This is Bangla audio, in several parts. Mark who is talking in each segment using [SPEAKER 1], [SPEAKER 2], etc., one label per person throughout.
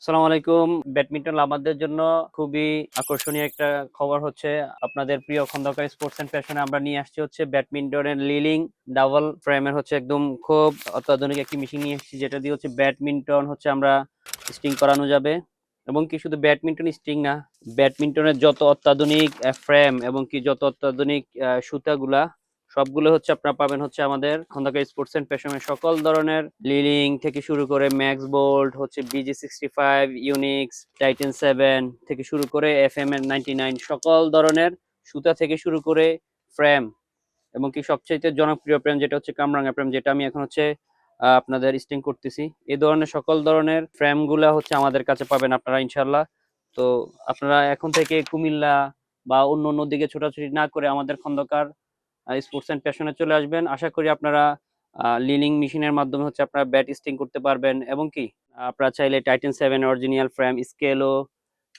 [SPEAKER 1] আসসালামু আলাইকুম। ব্যাডমিন্টন লাভারদের জন্য খুবই আকর্ষণীয় একটা খবর হচ্ছে, আপনাদের প্রিয় খন্দকার স্পোর্টস অ্যান্ড ফ্যাশনে আমরা নিয়ে আসছি হচ্ছে ব্যাডমিন্টনের লিলিং ডাবল ফ্রেমের হচ্ছে একদম খুব অত্যাধুনিক একটি মেশিন নিয়ে এসেছি, যেটা দিয়ে হচ্ছে ব্যাডমিন্টন হচ্ছে আমরা স্টিং করানো যাবে। এবং কি শুধু ব্যাডমিন্টন স্টিং না, ব্যাডমিন্টনের যত অত্যাধুনিক ফ্রেম এবং কি যত অত্যাধুনিক সুতাগুলা সবগুলো হচ্ছে আপনারা পাবেন হচ্ছে আমাদের খন্দকার স্পোর্টস এন্ড ফ্যাশনের সকল ধরনের লিলিং থেকে শুরু করে ম্যাক্স বোল্ট হচ্ছে BG65 ইউনিক্স টাইটান 7 থেকে শুরু করে FM99 সকল ধরনের সুতা থেকে শুরু করে ফ্রেম এবং কি সবচেয়ে জনপ্রিয় ফ্রেম যেটা হচ্ছে কামরাঙ্গা ফ্রেম, যেটা আমি এখন হচ্ছে আপনাদের স্টিং করতেছি। এই ধরনের সকল ধরনের ফ্রেম গুলা হচ্ছে আমাদের কাছে পাবেন আপনারা ইনশাল্লাহ। তো আপনারা এখন থেকে কুমিল্লা বা অন্য অন্য দিকে ছোটাছুটি না করে আমাদের খন্দকার স্পোর্টস এন্ড প্যাশনে চলে আসবেন। আশা করি আপনারা লিলিং মেশিনের মাধ্যমে হচ্ছে আপনারা ব্যাট স্টিং করতে পারবেন এবং কি আপনারা চাইলে টাইটান 7 অরিজিনাল ফ্রেম স্কেলও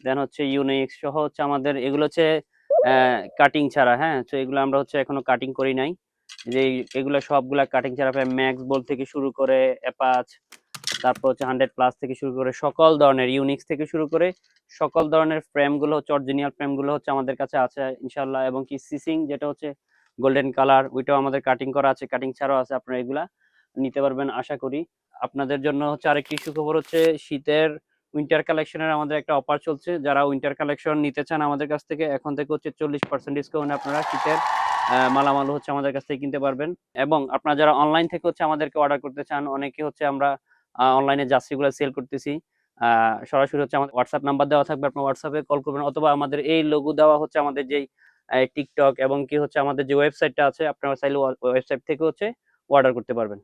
[SPEAKER 1] দেন হচ্ছে ইউনিক্স সহ হচ্ছে আমাদের এগুলো হচ্ছে কাটিং ছাড়া। হ্যাঁ, তো এগুলো আমরা হচ্ছে এখনো কাটিং করি নাই, যে এগুলো সবগুলা কাটিং ছাড়া ম্যাক্স বল থেকে শুরু করে অ্যাপাচ, তারপর হচ্ছে 100+ থেকে শুরু করে সকল ধরনের ইউনিক্স থেকে শুরু করে সকল ধরনের ফ্রেম গুলো হচ্ছে অরিজিনাল ফ্রেম গুলো হচ্ছে আমাদের কাছে আছে ইনশাল্লাহ। এবং কি সিসিং যেটা হচ্ছে গোল্ডেন কালার, ওইটাও আমাদের কাটিং করা আছে, কাটিং ছাড়াও আছে, আপনারা এগুলা নিতে পারবেন আশা করি। আপনাদের জন্য হচ্ছে আরেকটি সুখবর হচ্ছে, শীতের উইন্টার কালেকশনের আমাদের একটা অফার চলছে। যারা উইন্টার কালেকশন নিতে চান আমাদের কাছ থেকে, এখন থেকে হচ্ছে 40% ডিসকাউন্ট আপনারা শীতের মালামাল হচ্ছে আমাদের কাছ থেকে কিনতে পারবেন। এবং আপনারা যারা অনলাইন থেকে হচ্ছে আমাদেরকে অর্ডার করতে চান, অনেকে হচ্ছে আমরা অনলাইনে জার্সিগুলো সেল করতেছি। সরাসরি হচ্ছে আমাদের হোয়াটসঅ্যাপ নাম্বার দেওয়া থাকবে, আপনার হোয়াটসঅ্যাপে কল করবেন, অথবা আমাদের এই লোগো দেওয়া হচ্ছে আমাদের যেই টিকটক এবং কি হচ্ছে আমাদের যে ওয়েবসাইটটা আছে, আপনারা চাইলে ওয়েবসাইট থেকে হচ্ছে অর্ডার করতে পারবেন।